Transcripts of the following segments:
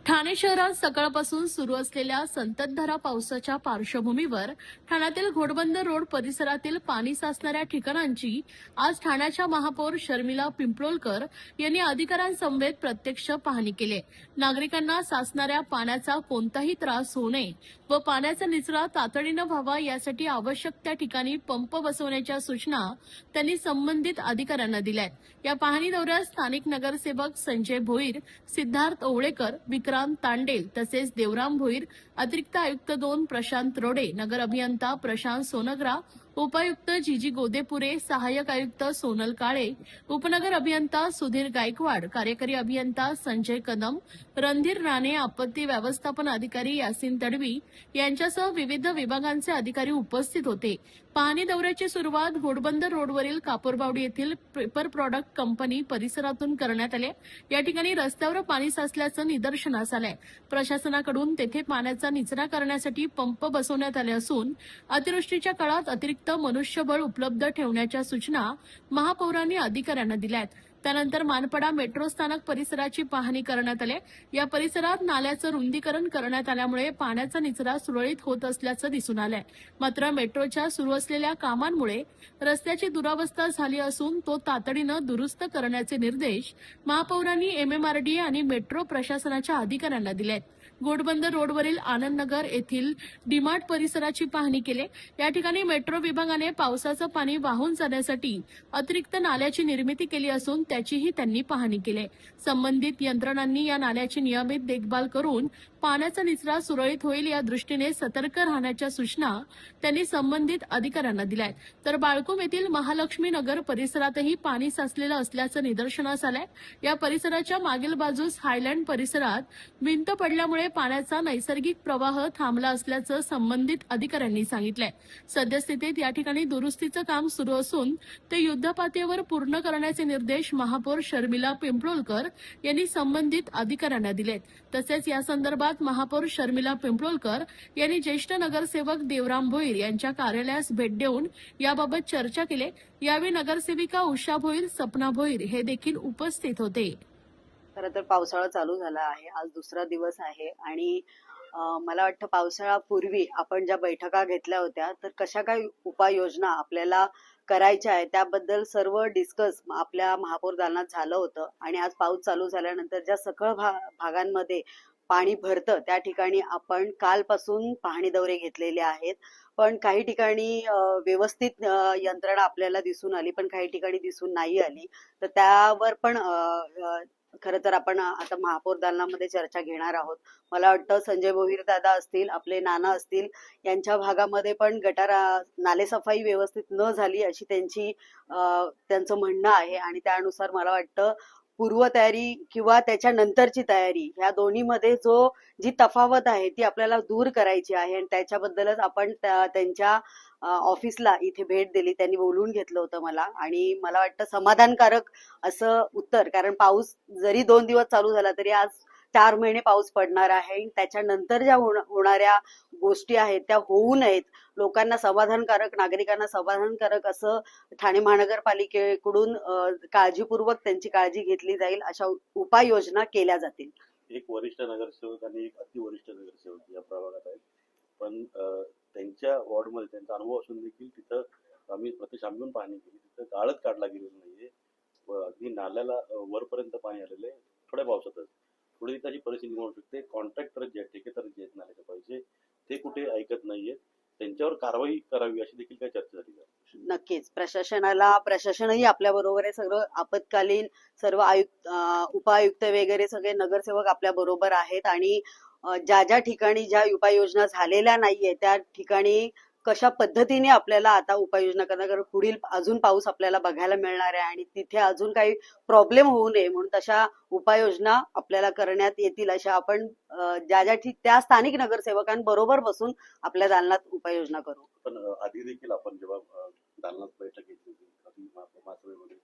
ठाणे शहरात सकाळपासून सुरू असलेल्या संततधार पावसाच्या पार्श्वभूमीवर ठाण्यातील घोडबंदर रोड परिसरातील पाणी साचणाऱ्या ठिकाणांची आज ठाण्याच्या महापौर शर्मिला पिंपळोलकर यांनी अधिकाऱ्यांसमवेत प्रत्यक्ष पाहणी केली। नागरिकांना साचणाऱ्या पाण्याचा कोणताही त्रास होऊ नये व पाण्याचा निचरा तातडीनं व्हावा यासाठी आवश्यक त्या ठिकाणी पंप बसवण्याच्या सूचना त्यांनी संबंधित अधिकाऱ्यांना दिल्यात। या पाहणी दौऱ्यात स्थानिक नगरसेवक संजय भोईर, सिद्धार्थ ओवळेकर, विक्रांत तांडेल तसेच देवराम भोईर, अतिरिक्त आयुक्त 2 प्रशांत रोडे, नगर अभियंता प्रशांत सोनग्रा, उपायुक्त जीजी गोदेपुरे, सहाय्यक आयुक्त सोनल काळे, उपनगर अभियंता सुधीर गायकवाड, कार्यकारी अभियंता संजय कदम, रणधीर राणे, आपत्ती व्यवस्थापन अधिकारी यासिन तडवी यांच्यासह विविध विभागांचे अधिकारी उपस्थित होते। पाहणी दौऱ्याची सुरुवात घोडबंदर रोडवरील कापूरबावडी येथील पेपर प्रॉडक्ट कंपनी परिसरातून करण्यात आली। या ठिकाणी रस्त्यावर पाणी साचल्याचं निदर्शनास आलंय। प्रशासनाकडून तेथे पाण्याचा निचरा करण्यासाठी पंप बसवण्यात आले असून अतिवृष्टीच्या काळात अतिरिक्त मनुष्यबळ उपलब्ध ठेवण्याच्या सूचना महापौरांनी अधिकाऱ्यांना दिल्यात। त्यानंतर मानपडा मेट्रो स्थानक परिसराची पाहणी करण्यात आली। या परिसरात नाल्याचं रुंदीकरण करण्यात आल्यामुळे पाण्याचा निचरा सुरळीत होत असल्याचं दिसून आलंय। मात्र मेट्रोच्या सुरू असलेल्या कामांमुळे रस्त्याची दुरावस्था झाली असून तो तातडीनं दुरुस्त करण्याचे निर्देश महापौरांनी MMRDA आणि मेट्रो प्रशासनाच्या अधिकाऱ्यांना दिलेत। घोडबंदर रोडवरील आनंदनगर येथील डीमार्ट परिसराची पाहणी केली। या ठिकाणी मेट्रो विभागाने पावसाचं पाणी वाहून जाण्यासाठी अतिरिक्त नाल्याची निर्मिती केली असून त्याचीही त्यांनी पाहणी केली। संबंधित यंत्रणांनी या नाल्याची नियमित देखभाल करून पाण्याचा निचरा सुरळीत होईल या दृष्टीने सतर्क राहण्याच्या सूचना त्यांनी संबंधित अधिकाऱ्यांना दिल्यात। तर बाळकुम येथील महालक्ष्मी नगर परिसरातही पाणी साचलेलं असल्याचं निदर्शनास आलंय। या परिसराच्या मागील बाजूस हायलँड परिसरात भिंत पडल्यामुळे पाण्याचा नैसर्गिक प्रवाह थांबला असल्याचं संबंधित अधिकाऱ्यांनी सांगितलंय। सद्यस्थितीत या ठिकाणी दुरुस्तीचं काम सुरू असून ते युद्धपातळीवर पूर्ण करण्याचे निर्देश महापौर शर्मिला पिंपळोलकर यांनी संबंधित अधिकाऱ्यांना दिलेत। तसेच या संदर्भात महापौर शर्मिला पिंपळोलकर यांनी ज्येष्ठ नगरसेवक देवराम भोईर यांच्या कार्यालयास भेट देऊन याबाबत चर्चा केली। यावेळी नगरसेविका उषा भोईर, सपना भोईर हे देखील उपस्थित होते। खरं तर पावसाळा चालू झाला आहे, आज दुसरा दिवस आहे आणि मला वाटतं पावसाळ्यापूर्वी आपण ज्या बैठका घेतल्या होत्या तर कशा काय उपाययोजना आपल्याला करायच्या आहे त्याबद्दल सर्व डिस्कस आपल्या महापौर दालनात झालं होतं। आणि आज पाऊस चालू झाल्यानंतर ज्या सखल भागांमध्ये पाणी भरतं त्या ठिकाणी आपण कालपासून पाहणी दौरे घेतलेले आहेत। पण काही ठिकाणी व्यवस्थित यंत्रणा आपल्याला दिसून आली, पण काही ठिकाणी दिसून नाही आली। तर त्यावर पण खरं तर आपण आता महापौर दालनामध्ये चर्चा घेणार आहोत। मला वाटतं संजय भोईर दादा असतील, आपले नाना असतील, यांच्या भागामध्ये पण गटार नालेसफाई व्यवस्थित न झाली अशी त्यांचं म्हणणं आहे। आणि त्यानुसार मला वाटतं पूर्वतयारी किंवा त्याच्यानंतरची तयारी ह्या दोन्हीमध्ये जी तफावत आहे ती आपल्याला दूर करायची आहे आणि त्याच्याबद्दलच आपण त्यांच्या ऑफिसला इथे भेट दिली, त्यांनी बोलवून घेतलं होतं मला। आणि मला वाटतं समाधानकारक असं उत्तर, कारण पाऊस जरी 2 दिवस चालू झाला तरी आज 4 महिने पाऊस पडणार आहे। त्याच्यानंतर ज्या होणाऱ्या गोष्टी आहेत त्या होऊ नयेत, लोकांना समाधानकारक, नागरिकांना समाधानकारक असं ठाणे महानगरपालिकेकडून काळजीपूर्वक त्यांची काळजी घेतली जाईल, अशा उपाययोजना केल्या जातील। एक वरिष्ठ नगरसेवक आणि एक अतिवरिष्ठ नगरसेवक या प्रभागात आहेत, पण त्यांच्या वॉर्डमध्ये त्यांचा अनुभव असून देखील तिथं आम्ही प्रत्यक्ष आम्ही पाहणी केली, तिथं गाळच काढला गेलेला नाहीये व अगदी नाल्याला वरपर्यंत पाणी आलेलं आहे। थोड्या पावसातच थोडी त्याची परिस्थिती होऊ शकते। कॉन्ट्रॅक्टर जे आहेत, ठेकेदार जे आहेत नाल्याचे पैसे ते कुठे ऐकत नाहीये, त्यांच्यावर कारवाई करावी अशी देखील काही चर्चा झाली आहे। नक्कीच प्रशासनही आपल्या बरोबर आहे, सगळं आपत्कालीन सर्व उपायुक्त वगैरे सगळे नगरसेवक आपल्या बरोबर आहेत। आणि ज्या ठिकाणी ज्या उपाययोजना झालेल्या नाहीये त्या ठिकाणी कशा पद्धतीने आपल्याला आता उपाययोजना करणार, कारण पुढील अजून पाऊस आपल्याला बघायला मिळणार आहे आणि तिथे अजून काही प्रॉब्लेम होऊ नये म्हणून तशा उपाययोजना आपल्याला करण्यात येतील, अशा आपण त्या स्थानिक नगरसेवकांबरोबर बसून आपल्या दालनात उपाययोजना करू। पण आधी देखील आपण जेव्हा दालनात बैठक घेतली होती मासळीमध्ये,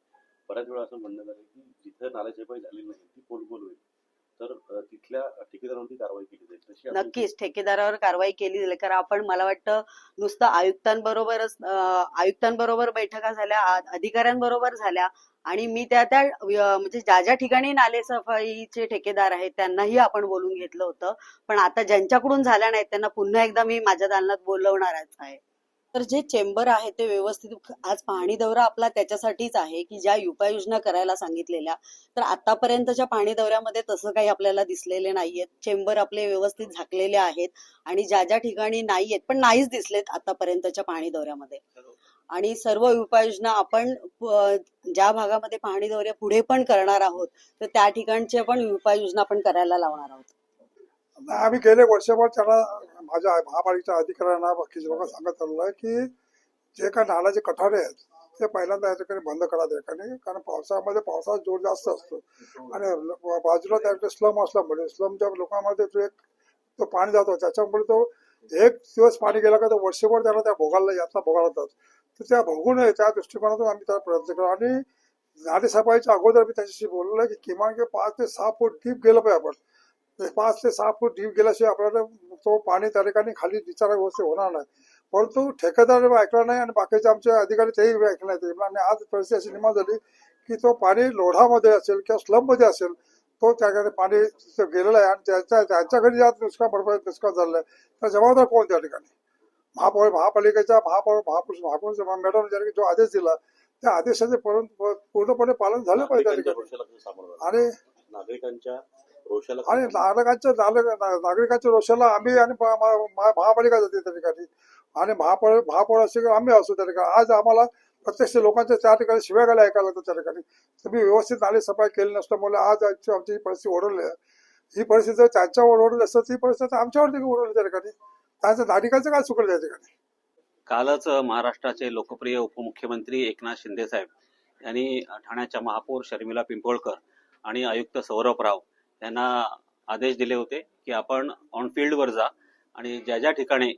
बऱ्याच वेळा असं म्हणण्यात आलं की जिथं नाल्याची पाय झाली नाही ती पोलगोल होईल, तर तिथल्या ठेकेदारांवरती कारवाई केली जाईल तशी आपली नक्कीच ठेकेदारावर कारवाई केली जाईल, कारण आपण मला वाटतं नुसतं आयुक्तांबरोबर बैठका झाल्या, अधिकाऱ्यांबरोबर झाल्या, आणि मी त्या त्या म्हणजे ज्या ज्या ठिकाणी नाले सफाईचे ठेकेदार आहेत त्यांनाही आपण बोलून घेतलं होतं. पण आता ज्यांच्याकडून झाल्या नाहीत त्यांना पुन्हा एकदा मी माझ्या दालनात बोलवणारच आहे. तर जे चेंबर आहे ते व्यवस्थित, आज पाहणी दौरा आपला त्याच्यासाठीच आहे की ज्या उपाययोजना करायला सांगितलेल्या, तर आतापर्यंतच्या पाहणी दौऱ्यामध्ये तसं काही आपल्याला दिसलेले नाहीयेत. चेंबर आपले व्यवस्थित झाकलेले आहेत आणि ज्या ज्या ठिकाणी नाहीयेत पण नाहीच दिसलेत आतापर्यंतच्या पाहणी दौऱ्यामध्ये. आणि सर्व उपाययोजना आपण ज्या भागामध्ये पाहणी दौरे पुढे पण करणार आहोत तर त्या ठिकाणची आपण उपाययोजना आपण करायला लावणार आहोत. आम्ही गेले वर्षभर त्यांना, माझ्या महापालिकेच्या अधिकाऱ्यांना बाकीचे लोक सांगत आलेलो आहे की जे काही नाल्याचे कठारे आहेत ते पहिल्यांदा या ठिकाणी बंद करा त्या ठिकाणी, कारण पावसाळ्यामध्ये पावसाचा जोर जास्त असतो आणि बाजूला त्या ठिकाणी स्लम असल्यामुळे स्लमच्या लोकांमध्ये तो पाणी जातो, त्याच्यामुळे तो एक दिवस पाणी गेला का तो वर्षभर त्याला त्या भोगायला यातना भोगायला जातात. तर त्या भोगू नये त्या दृष्टिकोनातून आम्ही त्याला प्रयत्न करू. आणि नाले सफाईच्या अगोदर मी त्याच्याशी बोललो आहे की किमान 5 ते 6 फूट डीप गेलं पाहिजे आपण. 5 ते 6 फूट डीप गेल्याशिवाय आपल्याला तो पाणी त्या ठिकाणी खाली निचारा व्यवस्थित होणार नाही. परंतु ठेकेदार ऐकला नाही आणि बाकीचे आमचे अधिकारी तेही ऐकले नाही. आणि आज परिस्थिती अशी निर्माण झाली की तो पाणी लोढामध्ये असेल किंवा स्लम मध्ये असेल, तो त्या ठिकाणी पाणी गेलेलं आहे आणि त्यांच्या घरी ज्या नुकसान झालेलं आहे तर जबाबदार कोण त्या ठिकाणी? महापालिकेच्या महापौर मॅडम ज्यांनी जो आदेश दिला त्या आदेशाचे पूर्णपणे पालन झालं पाहिजे त्या नागरिकांच्या ठिकाणी. रोषाला सामोरं जावं. आणि नागरिकांच्या रोषाला आणि नागरिकांच्या रोषाला आम्ही आणि महापालिका जाते त्या ठिकाणी, आणि महापौर असे किंवा आम्ही असू त्या ठिकाणी. आज आम्हाला प्रत्यक्ष लोकांच्या त्या ठिकाणी शिव्या गायला ऐकायला लागतात त्या ठिकाणी. तुम्ही व्यवस्थित नाली सफाई केली नसल्यामुळे आज आमची ही परिस्थिती ओढवली आहे. ही परिस्थिती जर त्यांच्यावर ओढवली असतं ती परिस्थिती आमच्यावर देखील ओढवली त्या ठिकाणी. त्यांचं नागरिकांचं काय चुकलं त्या ठिकाणी? कालच महाराष्ट्राचे लोकप्रिय उपमुख्यमंत्री एकनाथ शिंदे साहेब यांनी ठाण्याच्या महापौर शर्मिला पिंपळकर आणि आयुक्त सौरभराव यांना आदेश दिले होते की आपण ऑन फील्डवर जा आणि ज्या ज्या ठिकाणी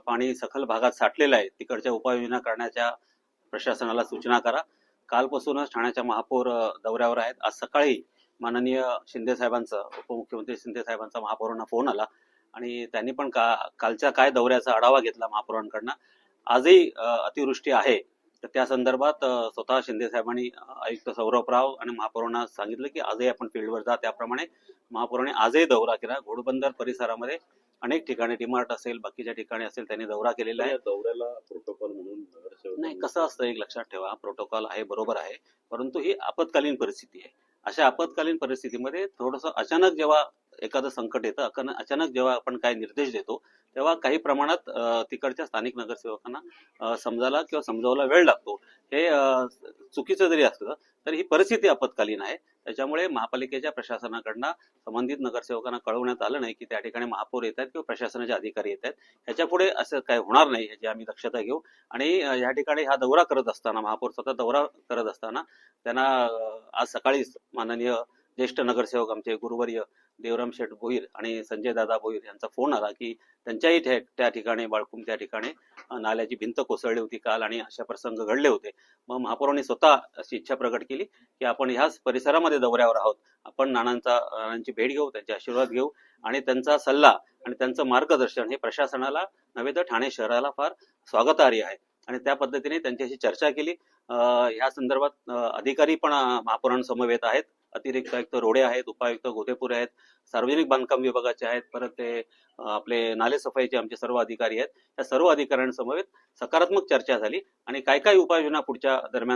पाणी सखल भागात साठलेलं आहे तिकडच्या उपाययोजना करण्याच्या प्रशासनाला सूचना करा. कालपासूनच ठाण्याच्या महापौर दौऱ्यावर आहेत. आज सकाळी माननीय शिंदे साहेबांचा, उपमुख्यमंत्री शिंदे साहेबांचा महापौरांना फोन आला आणि त्यांनी पण कालच्या काय दौऱ्याचा आढावा घेतला महापौरांकडनं. आजही अतिवृष्टी आहे तर त्या संदर्भात स्वतः शिंदे साहेबांनी आयुक्त सौरभराव आणि महापौरांना सांगितलं की आजही आपण फील्डवर जा. त्याप्रमाणे महापौरांनी आजही दौरा केला. घोडबंदर परिसरामध्ये अनेक ठिकाणी, डीमार्ट असेल, बाकीच्या ठिकाणी असेल, त्यांनी दौरा केलेला आहे. या दौऱ्याला प्रोटोकॉल म्हणून नाही, कसं असतं, एक लक्षात ठेवा, प्रोटोकॉल आहे, बरोबर आहे, परंतु ही आपत्कालीन परिस्थिती आहे. अशा आपत्कालीन परिस्थितीमध्ये थोडंसं अचानक जेव्हा एखादं संकट येतं, अचानक जेव्हा आपण काही निर्देश देतो तेव्हा काही प्रमाणात तिकडच्या स्थानिक नगरसेवकांना समजायला किंवा समजावला वेळ लागतो. हे चुकीचं जरी असलं तरी ही परिस्थिती आपत्कालीन आहे. त्याच्यामुळे महापालिकेच्या प्रशासनाकडनं संबंधित नगरसेवकांना कळवण्यात आलं नाही की त्या ठिकाणी महापौर येत आहेत किंवा प्रशासनाचे अधिकारी येत आहेत. ह्याच्यापुढे असं काही होणार नाही याची आम्ही दक्षता घेऊ. आणि या ठिकाणी हा दौरा करत असताना, महापौर स्वतः दौरा करत असताना त्यांना आज सकाळीच माननीय ज्येष्ठ नगरसेवक आमचे गुरुवर्य देवराम शेठ भोईर आणि संजय दादा भोईर यांचा फोन आला की त्यांच्याही त्या ठिकाणी, बाळकुम त्या ठिकाणी नाल्याची भिंत कोसळली होती काल आणि अशा प्रसंग घडले होते. मग महापौरांनी स्वतः अशी इच्छा प्रकट केली की आपण ह्याच परिसरामध्ये दौऱ्यावर आहोत, आपण नानांची भेट घेऊ, त्यांचे आशीर्वाद घेऊ आणि त्यांचा सल्ला आणि त्यांचं मार्गदर्शन हे प्रशासनाला नव्हे तर ठाणे शहराला फार स्वागतार्ह आहे. आणि त्या पद्धतीने त्यांच्याशी चर्चा केली. ह्या संदर्भात अधिकारी पण महापौरांसमवेत आहेत. अतिरिक्त आयुक्त रोडे आहेत, उपायुक्त गोतेपुरे आहेत, सार्वजनिक बांधकाम विभागाचे आहेत, परत ते आपले नाले सफाईचे आमचे सर्व अधिकारी आहेत. या सर्व अधिकाऱ्यांसमवेत सकारात्मक चर्चा झाली आणि काय काय उपाययोजना पुढच्या दरम्यान